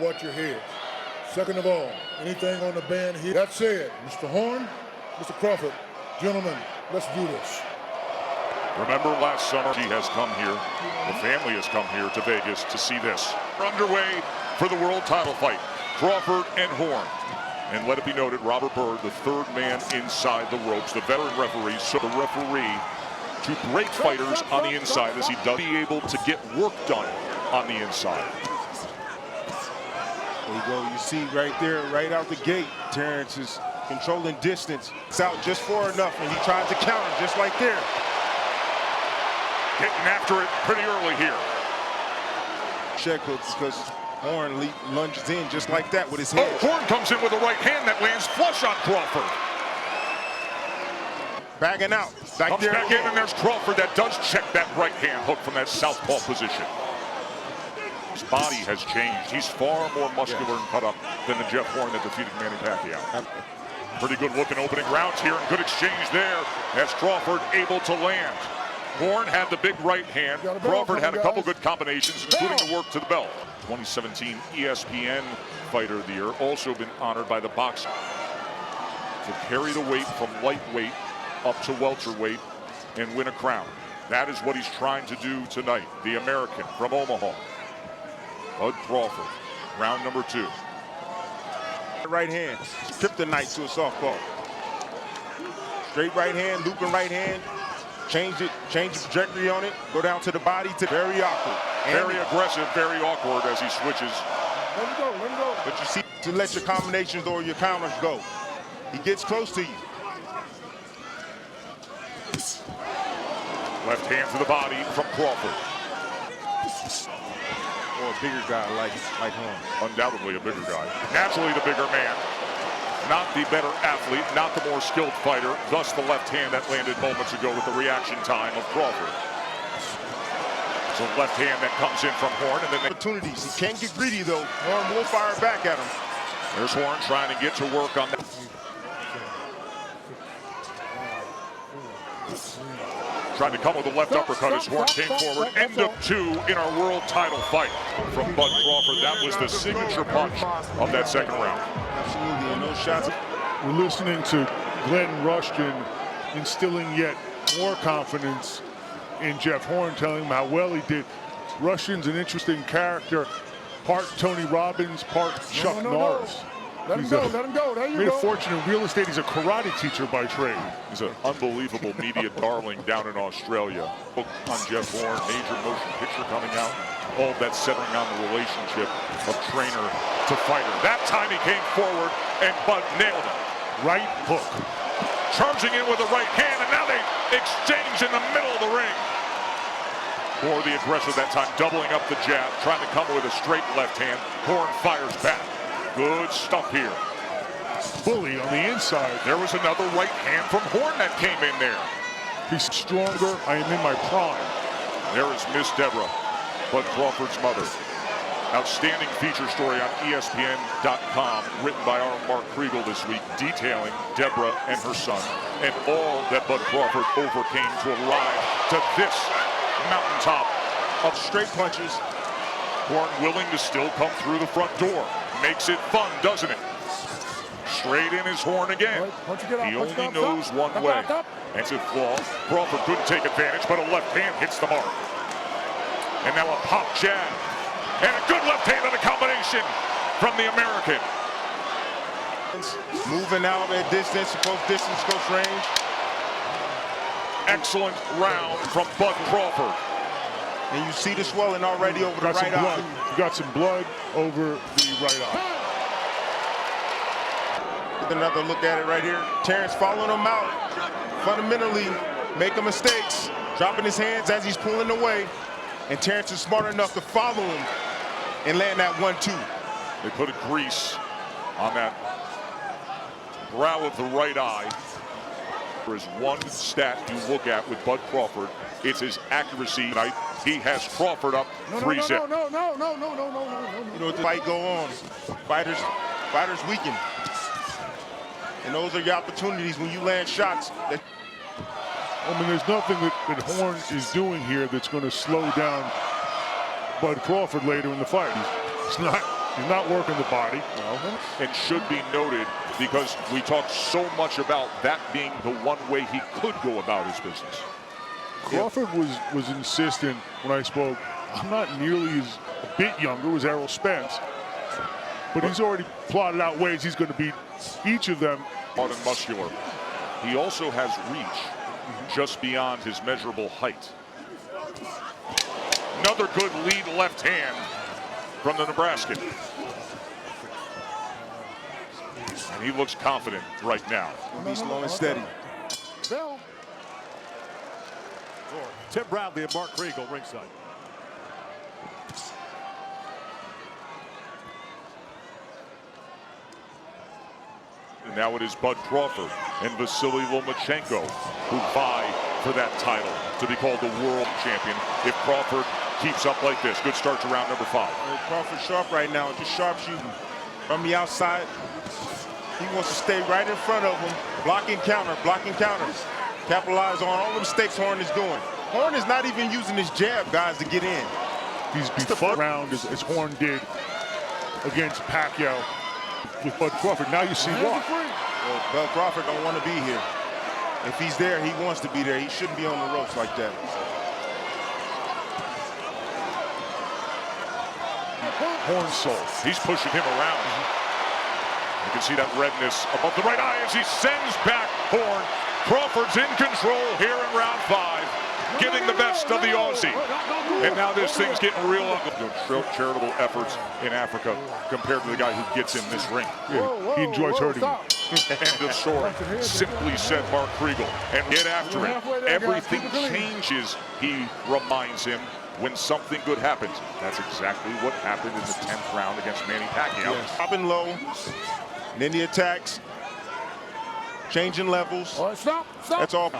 watch your head. Second of all, anything on the band here. That said, Mr. Horn, Mr. Crawford, gentlemen, let's do this. Remember last summer, he has come here, the family has come here to Vegas to see this. We're underway for the world title fight, Crawford and Horn. And let it be noted, Robert Byrd, the third man inside the ropes, the veteran referee, so the referee to break fighters on the inside as he does be able to get work done on the inside. There you go, you see right there, right out the gate, Terence is controlling distance. It's out just far enough, and he tries to counter just like there. Getting after it pretty early here. Check hook because Horn lunges in just like that with his head. Oh, Horn comes in with a right hand that lands flush on Crawford. Backing out. Comes back in, and there's Crawford that does check that right hand hook from that southpaw position. His body has changed. He's far more muscular and cut up than the Jeff Horn that defeated Manny Pacquiao. Pretty good looking opening rounds here, and good exchange there as Crawford able to land. Horn had the big right hand. Crawford had a couple good combinations, including the work to the belt. 2017 ESPN Fighter of the Year, also been honored by the boxing to carry the weight from lightweight up to welterweight and win a crown. That is what he's trying to do tonight. The American from Omaha, Bud Crawford, round number 2. Right hand, kryptonite to a softball. Straight right hand, looping right hand. Change the trajectory on it, go down to the body, to very awkward. Very aggressive, very awkward as he switches. Let him go, let him go. But you see, to let your combinations or your counters go. He gets close to you. Left hand to the body from Crawford. Or a bigger guy like Horn. Undoubtedly a bigger guy. Naturally the bigger man. Not the better athlete, not the more skilled fighter. Thus the left hand that landed moments ago with the reaction time of Crawford. So left hand that comes in from Horn, and then opportunities. He can't get greedy though. Horn will fire back at him. There's Horn trying to get to work on that. Trying to come with a left uppercut as Horn came forward. End of 2 in our world title fight from Bud Crawford. That was the signature punch of that second round. Absolutely, and those shots. We're listening to Glenn Rushton instilling yet more confidence in Jeff Horn, telling him how well he did. Rushton's an interesting character, part Tony Robbins, part Chuck Norris. Let him go, let him go. There you go. Made a fortune in real estate. He's a karate teacher by trade. He's an unbelievable media darling down in Australia. Book on Jeff Horn, major motion picture coming out. All of that centering on the relationship of trainer to fighter. That time he came forward and Bud nailed him. Right hook. Charging in with the right hand, and now they exchange in the middle of the ring. Or the aggressor that time, doubling up the jab, trying to come with a straight left hand. Horn fires back. Good stuff here. Bully on the inside. There was another right hand from Horn that came in there. He's stronger. I am in my prime. There is Miss Deborah, Bud Crawford's mother. Outstanding feature story on ESPN.com, written by our Mark Kriegel this week, detailing Deborah and her son and all that Bud Crawford overcame to arrive to this mountaintop of straight punches. Horn willing to still come through the front door. Makes it fun, doesn't it? Straight in his Horn again. He only knows one way. That's it, flaw. Crawford couldn't take advantage, but a left hand hits the mark. And now a pop jab. And a good left hand on the combination from the American. Moving out at distance, close range. Excellent round from Bud Crawford. And you see the swelling already over the right eye. You got some blood over the right eye. Get another look at it right here. Terence following him out. Fundamentally making mistakes. Dropping his hands as he's pulling away. And Terence is smart enough to follow him and land that 1-2. They put a grease on that brow of the right eye. There is one stat you look at with Bud Crawford. It's his accuracy tonight. He has Crawford up 3-0. No. You know, the fight go on. Fighters weaken. And those are your opportunities when you land shots. I mean, there's nothing that Horn is doing here that's going to slow down Bud Crawford later in the fight. He's not He's not working the body. No. And should be noted because we talked so much about that being the one way he could go about his business. Crawford was insistent when I spoke. I'm not nearly as a bit younger as Errol Spence, but he's already plotted out ways he's going to beat each of them. Hard and muscular. He also has reach just beyond his measurable height. Another good lead left hand from the Nebraskan. And he looks confident right now. Be slow and steady. Tim Bradley and Mark Kriegel ringside. And now it is Bud Crawford and Vasily Lomachenko who vie for that title to be called the world champion if Crawford keeps up like this. Good start to round number 5. Crawford sharp right now, just sharpshooting from the outside. He wants to stay right in front of him, blocking counter, capitalize on all the mistakes Horn is doing. Horn is not even using his jab, guys, to get in. He's befuddled around as Horn did against Pacquiao with Bud Crawford. Now you see why. Well, Bud Crawford don't want to be here. If he's there, he wants to be there. He shouldn't be on the ropes like that. Horn soul. He's pushing him around. You can see that redness above the right eye as he sends back Horn. Crawford's in control here in round 5, getting the best of the Aussie. And now this thing's getting real ugly. Charitable efforts in Africa compared to the guy who gets in this ring. Yeah, he enjoys hurting him. End of story. Simply said Mark Kriegel. And get after it. Everything changes, he reminds him, when something good happens. That's exactly what happened in the 10th round against Manny Pacquiao. Yes. Dropping low, and then the attacks, changing levels. That's all.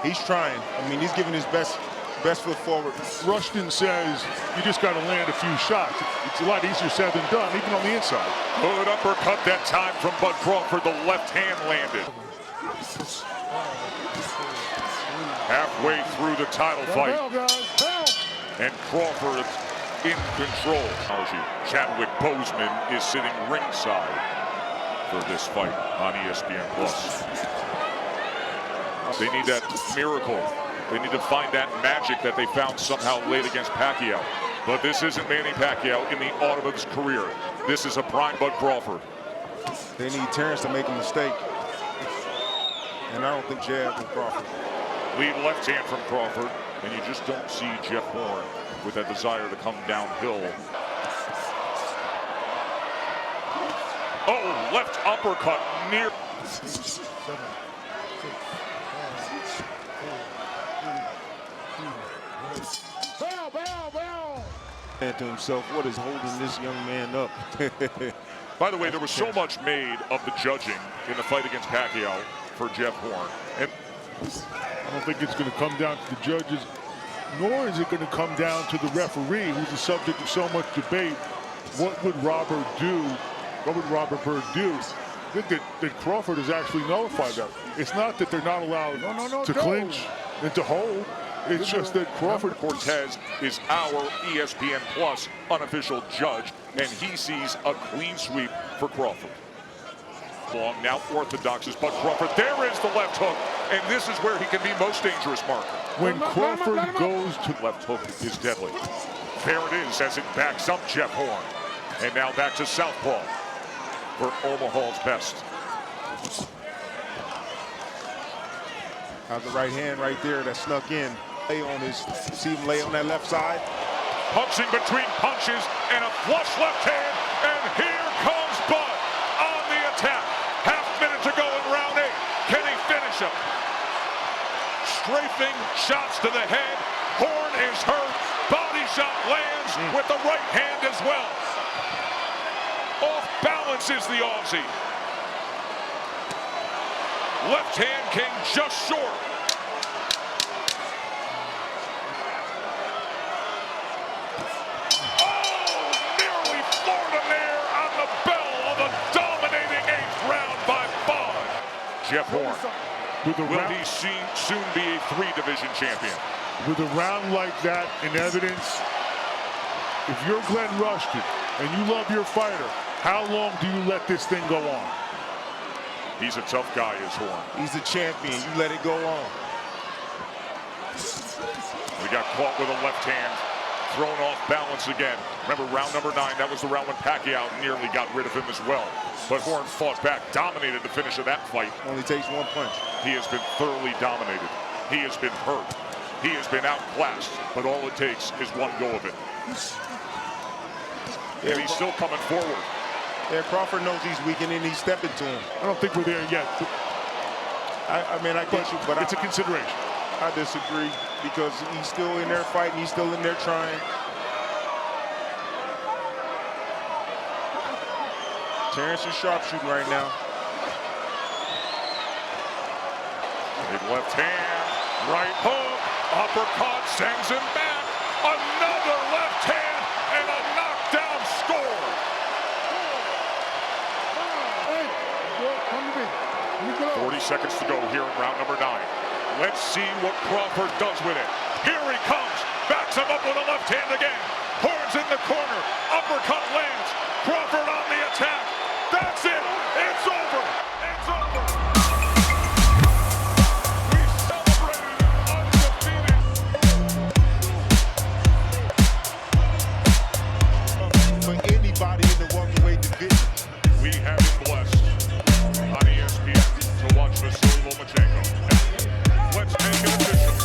He's trying. I mean, he's giving his best foot forward. Rushton says you just got to land a few shots. It's a lot easier said than done, even on the inside. Good uppercut that time from Bud Crawford. The left hand landed. Halfway through the title fight. And Crawford in control. Chadwick Boseman is sitting ringside for this fight on ESPN+. They need that miracle. They need to find that magic that they found somehow late against Pacquiao. But this isn't Manny Pacquiao in the autumn of his career. This is a prime Bud Crawford. They need Terence to make a mistake. And I don't think jab with Crawford. Lead left hand from Crawford. And you just don't see Jeff Horn with that desire to come downhill. Oh, left uppercut near. And to himself, what is holding this young man up? By the way, there was so much made of the judging in the fight against Pacquiao for Jeff Horn. And I don't think it's going to come down to the judges, nor is it going to come down to the referee, who's the subject of so much debate. What would Robert do? What would Robert Byrd do? I think that Crawford has actually nullified that. It's not that they're not allowed to clinch and to hold. It's just that Crawford Cortez is our ESPN Plus unofficial judge, and he sees a clean sweep for Crawford. Long, now orthodox is Bud Crawford. There is the left hook, and this is where he can be most dangerous, Mark. When Crawford goes to left hook is deadly. There it is as it backs up Jeff Horn. And now back to southpaw for Omaha's best. Have the right hand right there that snuck in. Lay on his, see him lay on that left side. Punching between punches and a flush left hand. And here comes Bud on the attack. Half minute to go in round 8. Can he finish him? Strafing shots to the head. Horn is hurt. Body shot lands with the right hand as well. Off balance is the Aussie. Left hand came just short. Jeff Horn, will he soon be a 3-division champion? With a round like that in evidence, if you're Glenn Rushton, and you love your fighter, how long do you let this thing go on? He's a tough guy, is Horn. He's a champion. You let it go on. We got caught with a left hand, thrown off balance again. Remember round number 9, that was the round when Pacquiao nearly got rid of him as well. But Horn fought back, dominated the finish of that fight. Only takes one punch. He has been thoroughly dominated. He has been hurt. He has been outclassed, but all it takes is one go of it. And he's still coming forward. Yeah, Crawford knows he's weak and then he's stepping to him. I don't think we're there yet. I mean, I get you, but it's a consideration. I disagree because he's still in there fighting. He's still in there trying. Terence is sharpshooting right now. Big left hand, right hook, uppercut, sends him back. Another left hand and a knockdown score. 40 seconds to go here in round number 9. Let's see what Crawford does with it. Here he comes, backs him up with a left hand again. Horns in the corner, uppercut lands. Crawford on the attack. That's it, it's over, it's over. We celebrated undefeated. For anybody in the welterweight division. We have been blessed on ESPN to watch Vasily Lomachenko. Let's make it official.